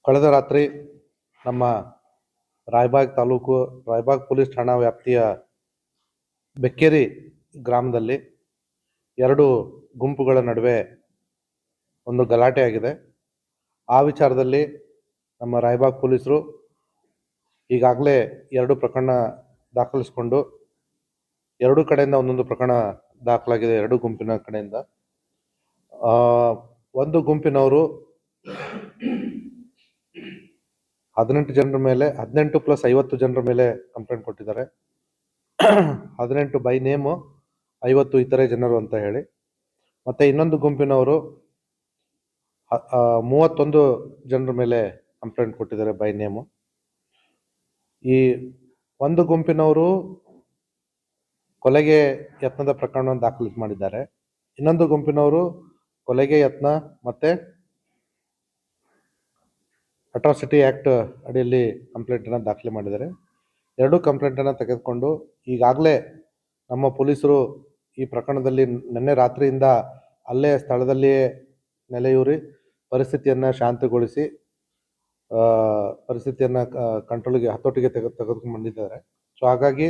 ಕಳೆದ ರಾತ್ರಿ ನಮ್ಮ ರಾಯಬಾಗ್ ತಾಲೂಕು ರಾಯಬಾಗ್ ಪೊಲೀಸ್ ಠಾಣಾ ವ್ಯಾಪ್ತಿಯ ಬೆಕ್ಕೇರಿ ಗ್ರಾಮದಲ್ಲಿ ಎರಡು ಗುಂಪುಗಳ ನಡುವೆ ಒಂದು ಗಲಾಟೆ ಆಗಿದೆ. ಆ ವಿಚಾರದಲ್ಲಿ ನಮ್ಮ ರಾಯಬಾಗ್ ಪೊಲೀಸರು ಈಗಾಗಲೇ 2 ಪ್ರಕರಣ ದಾಖಲಿಸಿಕೊಂಡು ಎರಡೂ ಕಡೆಯಿಂದ ಒಂದೊಂದು ಪ್ರಕರಣ ದಾಖಲಾಗಿದೆ. ಎರಡು ಗುಂಪಿನ ಕಡೆಯಿಂದ ಒಂದು ಗುಂಪಿನವರು 18 ಜನರ ಮೇಲೆ 18 ಪ್ಲಸ್ 50 ಜನರ ಮೇಲೆ ಕಂಪ್ಲೇಂಟ್ ಕೊಟ್ಟಿದ್ದಾರೆ. 18 ಬೈ ನೇಮು, 50 ಇತರೆ ಜನರು ಅಂತ ಹೇಳಿ. ಮತ್ತೆ ಇನ್ನೊಂದು ಗುಂಪಿನವರು 31 ಜನರ ಮೇಲೆ ಕಂಪ್ಲೇಂಟ್ ಕೊಟ್ಟಿದ್ದಾರೆ ಬೈ ನೇಮು. ಈ ಒಂದು ಗುಂಪಿನವರು ಕೊಲೆಗೆ ಯತ್ನದ ಪ್ರಕರಣವನ್ನು ದಾಖಲು ಮಾಡಿದ್ದಾರೆ. ಇನ್ನೊಂದು ಗುಂಪಿನವರು ಕೊಲೆಗೆ ಯತ್ನ ಮತ್ತೆ ಅಟ್ರಾಸಿಟಿ ಆ್ಯಕ್ಟ್ ಅಡಿಯಲ್ಲಿ ಕಂಪ್ಲೇಂಟನ್ನು ದಾಖಲೆ ಮಾಡಿದ್ದಾರೆ. ಎರಡೂ ಕಂಪ್ಲೇಂಟನ್ನು ತೆಗೆದುಕೊಂಡು ಈಗಾಗಲೇ ನಮ್ಮ ಪೊಲೀಸರು ಈ ಪ್ರಕರಣದಲ್ಲಿ ನಿನ್ನೆ ರಾತ್ರಿಯಿಂದ ಅಲ್ಲೇ ಸ್ಥಳದಲ್ಲಿಯೇ ನೆಲೆಯೂರಿ ಪರಿಸ್ಥಿತಿಯನ್ನು ಶಾಂತಗೊಳಿಸಿ ಪರಿಸ್ಥಿತಿಯನ್ನು ಕಂಟ್ರೋಲ್ಗೆ ಹತೋಟಿಗೆ ತೆಗೆದುಕೊಂಡು ಬಂದಿದ್ದಾರೆ. ಸೊ ಹಾಗಾಗಿ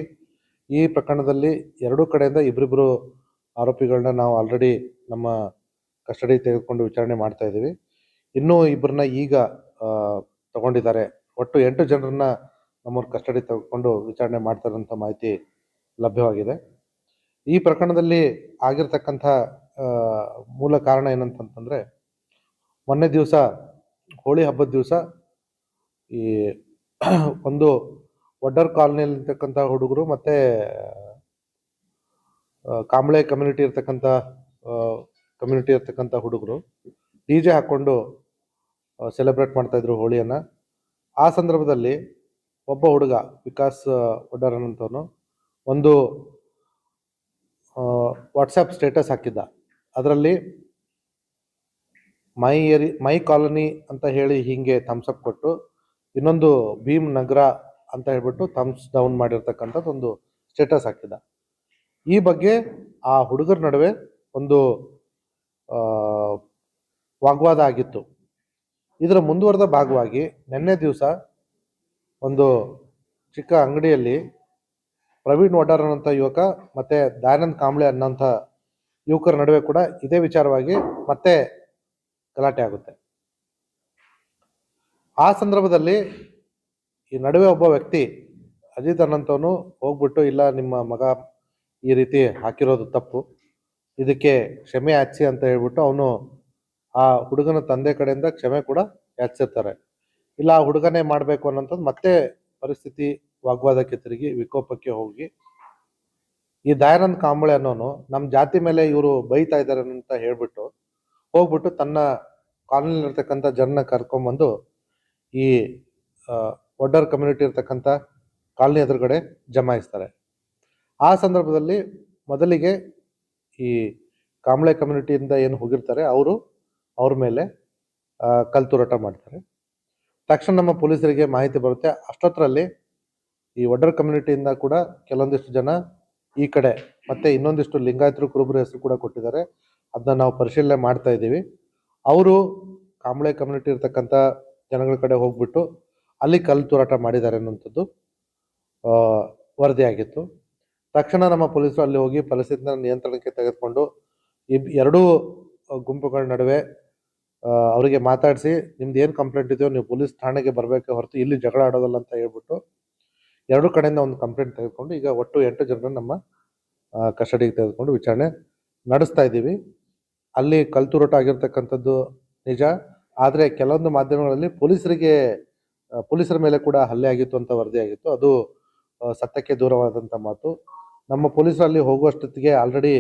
ಈ ಪ್ರಕರಣದಲ್ಲಿ ಎರಡೂ ಕಡೆಯಿಂದ ಇಬ್ಬರಿಬ್ಬರು ಆರೋಪಿಗಳನ್ನ ನಾವು ಆಲ್ರೆಡಿ ನಮ್ಮ ಕಸ್ಟಡಿ ತೆಗೆದುಕೊಂಡು ವಿಚಾರಣೆ ಮಾಡ್ತಾ ಇದ್ದೀವಿ. ಇನ್ನೂ ಇಬ್ಬರನ್ನ ಈಗ ತಗೊಂಡಿದ್ದಾರೆ. ಒಟ್ಟು 8 ಜನರನ್ನ ನಮ್ಮ ಕಸ್ಟಡಿ ತೆಗೆದುಕೊಂಡು ವಿಚಾರಣೆ ಮಾಡ್ತಾರಂಥ ಮಾಹಿತಿ ಲಭ್ಯವಾಗಿದೆ. ಈ ಪ್ರಕರಣದಲ್ಲಿ ಆಗಿರ್ತಕ್ಕಂಥ ಮೂಲ ಕಾರಣ ಏನಂತಂತಂದರೆ, ಮೊನ್ನೆ ದಿವಸ ಹೋಳಿ ಹಬ್ಬದ ದಿವಸ ಈ ಒಂದು ವಡ್ಡರ್ ಕಾಲನಿಯಲ್ಲಿರ್ತಕ್ಕಂಥ ಹುಡುಗರು ಮತ್ತು ಕಾಂಬಳೆ ಕಮ್ಯುನಿಟಿ ಇರ್ತಕ್ಕಂಥ ಹುಡುಗರು DJ ಹಾಕ್ಕೊಂಡು ಸೆಲೆಬ್ರೇಟ್ ಮಾಡ್ತಾಯಿದ್ರು ಹೋಳಿಯನ್ನು. ಆ ಸಂದರ್ಭದಲ್ಲಿ ಒಬ್ಬ ಹುಡುಗ ವಿಕಾಸ್ ವಡ್ಡರ್ ಅನ್ನೋಂಥವನು ಒಂದು ವಾಟ್ಸಪ್ ಸ್ಟೇಟಸ್ ಹಾಕಿದ್ದ. ಅದರಲ್ಲಿ ಮೈ ಕಾಲನಿ ಅಂತ ಹೇಳಿ ಹೀಗೆ ಥಮ್ಸಪ್ ಕೊಟ್ಟು, ಇನ್ನೊಂದು ಭೀಮ್ ನಗರ ಅಂತ ಹೇಳ್ಬಿಟ್ಟು ಥಮ್ಸ್ ಡೌನ್ ಮಾಡಿರ್ತಕ್ಕಂಥದ್ದು ಒಂದು ಸ್ಟೇಟಸ್ ಹಾಕಿದ್ದ. ಈ ಬಗ್ಗೆ ಆ ಹುಡುಗರ ನಡುವೆ ಒಂದು ವಾಗ್ವಾದ ಆಗಿತ್ತು. ಇದರ ಮುಂದುವರೆದ ಭಾಗವಾಗಿ ನಿನ್ನೆ ದಿವಸ ಒಂದು ಚಿಕ್ಕ ಅಂಗಡಿಯಲ್ಲಿ ಪ್ರವೀಣ್ ವಡ್ಡರ್ ಅನ್ನೋಂಥ ಯುವಕ ಮತ್ತು ದಯಾನಂದ್ ಕಾಂಬ್ಳೆ ಅನ್ನೋಂಥ ಯುವಕರ ನಡುವೆ ಕೂಡ ಇದೇ ವಿಚಾರವಾಗಿ ಮತ್ತೆ ಗಲಾಟೆ ಆಗುತ್ತೆ. ಆ ಸಂದರ್ಭದಲ್ಲಿ ಈ ನಡುವೆ ಒಬ್ಬ ವ್ಯಕ್ತಿ ಅಜಿತ್ ಅನ್ನೋಂಥವನು ಹೋಗ್ಬಿಟ್ಟು, ಇಲ್ಲ ನಿಮ್ಮ ಮಗ ಈ ರೀತಿ ಹಾಕಿರೋದು ತಪ್ಪು, ಇದಕ್ಕೆ ಕ್ಷಮೆ ಯಾಚಿಸಿ ಅಂತ ಹೇಳ್ಬಿಟ್ಟು ಅವನು ಆ ಹುಡುಗನ ತಂದೆ ಕಡೆಯಿಂದ ಕ್ಷಮೆ ಕೂಡ ಯಾಚಿಸಿರ್ತಾರೆ. ಇಲ್ಲ ಆ ಹುಡುಗನೇ ಮಾಡಬೇಕು ಅನ್ನೋಂಥದ್ದು ಮತ್ತೆ ಪರಿಸ್ಥಿತಿ ವಾಗ್ವಾದಕ್ಕೆ ತಿರುಗಿ ವಿಕೋಪಕ್ಕೆ ಹೋಗಿ ಈ ದಯಾನಂದ್ ಕಾಂಬಳೆ ಅನ್ನೋನು ನಮ್ಮ ಜಾತಿ ಮೇಲೆ ಇವರು ಬೈತಾ ಇದ್ದಾರೆ ಅಂತ ಹೇಳ್ಬಿಟ್ಟು ಹೋಗ್ಬಿಟ್ಟು ತನ್ನ ಕಾಲೋನಿಲಿರ್ತಕ್ಕಂಥ ಜನನ ಕರ್ಕೊಂಬಂದು ಈ ವಡ್ಡರ್ ಕಮ್ಯುನಿಟಿ ಇರ್ತಕ್ಕಂಥ ಕಾಲನಿ ಎದುರುಗಡೆ ಜಮಾಯಿಸ್ತಾರೆ. ಆ ಸಂದರ್ಭದಲ್ಲಿ ಮೊದಲಿಗೆ ಈ ಕಾಂಬಳೆ ಕಮ್ಯುನಿಟಿಯಿಂದ ಏನು ಹೋಗಿರ್ತಾರೆ ಅವ್ರ ಮೇಲೆ ಕಲ್ತುರಾಟ ಮಾಡ್ತಾರೆ. ತಕ್ಷಣ ನಮ್ಮ ಪೊಲೀಸರಿಗೆ ಮಾಹಿತಿ ಬರುತ್ತೆ. ಅಷ್ಟೊತ್ತರಲ್ಲಿ ಈ ವಡ್ಡರ್ ಕಮ್ಯುನಿಟಿಯಿಂದ ಕೂಡ ಕೆಲವೊಂದಿಷ್ಟು ಜನ ಈ ಕಡೆ ಮತ್ತೆ ಇನ್ನೊಂದಿಷ್ಟು ಲಿಂಗಾಯತರು ಕುರುಬರ ಹೆಸರು ಕೂಡ ಕೊಟ್ಟಿದ್ದಾರೆ. ಅದನ್ನ ನಾವು ಪರಿಶೀಲನೆ ಮಾಡ್ತಾ ಇದ್ದೀವಿ. ಅವರು ಕಾಂಬಳೆ ಕಮ್ಯುನಿಟಿ ಇರ್ತಕ್ಕಂಥ ಜನಗಳ ಕಡೆ ಹೋಗ್ಬಿಟ್ಟು ಅಲ್ಲಿ ಕಲ್ತುರಾಟ ಮಾಡಿದ್ದಾರೆ ಅನ್ನುವಂಥದ್ದು ವರದಿಯಾಗಿತ್ತು. ತಕ್ಷಣ ನಮ್ಮ ಪೊಲೀಸರು ಅಲ್ಲಿ ಹೋಗಿ ಪರಿಸ್ಥಿತಿನ ನಿಯಂತ್ರಣಕ್ಕೆ ತೆಗೆದುಕೊಂಡು ಎರಡೂ ಗುಂಪುಗಳ ನಡುವೆ ಅವರಿಗೆ ಮಾತಾಡಿಸಿ, ನಿಮ್ದು ಏನು ಕಂಪ್ಲೇಂಟ್ ಇದೆಯೋ ನೀವು ಪೊಲೀಸ್ ಠಾಣೆಗೆ ಬರಬೇಕೆ ಹೊರತು ಇಲ್ಲಿ ಜಗಳ ಆಡೋದಲ್ಲ ಅಂತ ಹೇಳ್ಬಿಟ್ಟು ಎರಡೂ ಕಡೆಯಿಂದ ಒಂದು ಕಂಪ್ಲೇಂಟ್ ತೆಗೆದುಕೊಂಡು ಈಗ ಒಟ್ಟು 8 ಜನರನ್ನು ನಮ್ಮ ಕಸ್ಟಡಿಗೆ ತೆಗೆದುಕೊಂಡು ವಿಚಾರಣೆ ನಡೆಸ್ತಾ ಇದ್ದೀವಿ. ಅಲ್ಲಿ ಕಲ್ತುರಾಟ ಆಗಿರ್ತಕ್ಕಂಥದ್ದು ನಿಜ. ಆದರೆ ಕೆಲವೊಂದು ಮಾಧ್ಯಮಗಳಲ್ಲಿ ಪೊಲೀಸರ ಮೇಲೆ ಕೂಡ ಹಲ್ಲೆ ಆಗಿತ್ತು ಅಂತ ವರದಿ ಆಗಿತ್ತು. ಅದು ಸತ್ಯಕ್ಕೆ ದೂರವಾದಂಥ ಮಾತು. ನಮ್ಮ ಪೊಲೀಸರಲ್ಲಿ ಹೋಗುವಷ್ಟೊತ್ತಿಗೆ ಆಲ್ರೆಡಿ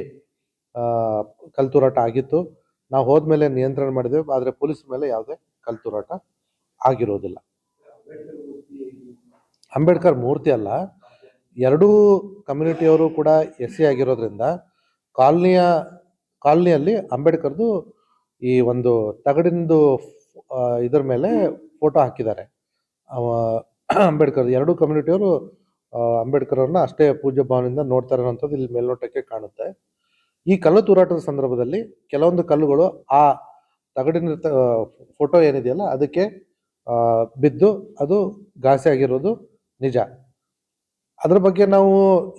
ಕಲ್ತುರಾಟ ಆಗಿತ್ತು. ನಾವು ಹೋದ್ಮೇಲೆ ನಿಯಂತ್ರಣ ಮಾಡಿದೆವು. ಆದರೆ ಪೊಲೀಸರ ಮೇಲೆ ಯಾವುದೇ ಕಲ್ತುರಾಟ ಆಗಿರೋದಿಲ್ಲ. ಅಂಬೇಡ್ಕರ್ ಮೂರ್ತಿ ಅಲ್ಲ, ಎರಡೂ ಕಮ್ಯುನಿಟಿಯವರು ಕೂಡ SC ಆಗಿರೋದ್ರಿಂದ ಕಾಲನಿಯಲ್ಲಿ ಅಂಬೇಡ್ಕರ್ದು ಈ ಒಂದು ತಗಡಿಂದು ಇದರ ಮೇಲೆ ಫೋಟೋ ಹಾಕಿದ್ದಾರೆ. ಅಂಬೇಡ್ಕರ್ ಎರಡೂ ಕಮ್ಯುನಿಟಿಯವರು ಅಂಬೇಡ್ಕರ್ ಅವ್ರನ್ನ ಅಷ್ಟೇ ಪೂಜ್ಯ ಭಾವನೆಯಿಂದ ನೋಡ್ತಾರೆ ಅನ್ನೋಂಥದ್ದು ಇಲ್ಲಿ ಮೇಲ್ನೋಟಕ್ಕೆ ಕಾಣುತ್ತೆ. ಈ ಕಲ್ಲು ತೂರಾಟದ ಸಂದರ್ಭದಲ್ಲಿ ಕೆಲವೊಂದು ಕಲ್ಲುಗಳು ಆ ತಗಡಿನ ಫೋಟೋ ಏನಿದೆಯಲ್ಲ ಅದಕ್ಕೆ ಬಿದ್ದು ಅದು ಘಾಸಿ ಆಗಿರೋದು ನಿಜ. ಅದ್ರ ಬಗ್ಗೆ ನಾವು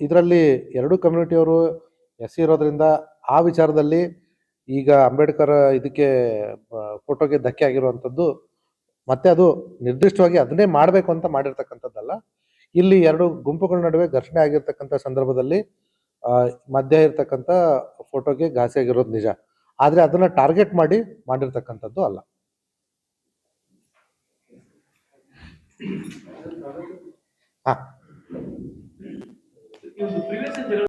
ಇದರಲ್ಲಿ ಎರಡು ಕಮ್ಯುನಿಟಿಯವರು ಎಸ್ ಸಿ ಇರೋದ್ರಿಂದ ಆ ವಿಚಾರದಲ್ಲಿ ಈಗ ಅಂಬೇಡ್ಕರ್ ಇದಕ್ಕೆ ಫೋಟೋಗೆ ಧಕ್ಕೆ ಆಗಿರುವಂಥದ್ದು ಮತ್ತೆ ಅದು ನಿರ್ದಿಷ್ಟವಾಗಿ ಅದನ್ನೇ ಮಾಡಬೇಕು ಅಂತ ಮಾಡಿರ್ತಕ್ಕಂಥದ್ದಲ್ಲ. ಇಲ್ಲಿ ಎರಡು ಗುಂಪುಗಳ ನಡುವೆ ಘರ್ಷಣೆ ಆಗಿರ್ತಕ್ಕಂಥ ಸಂದರ್ಭದಲ್ಲಿ ಮಧ್ಯ ಇರ್ತಕ್ಕಂಥ ಫೋಟೋಗೆ ಘಾಸಿ ಆಗಿರೋದು ನಿಜ. ಆದರೆ ಅದನ್ನ ಟಾರ್ಗೆಟ್ ಮಾಡಿ ಮಾಡಿರ್ತಕ್ಕಂಥದ್ದು ಅಲ್ಲ. ಹಾ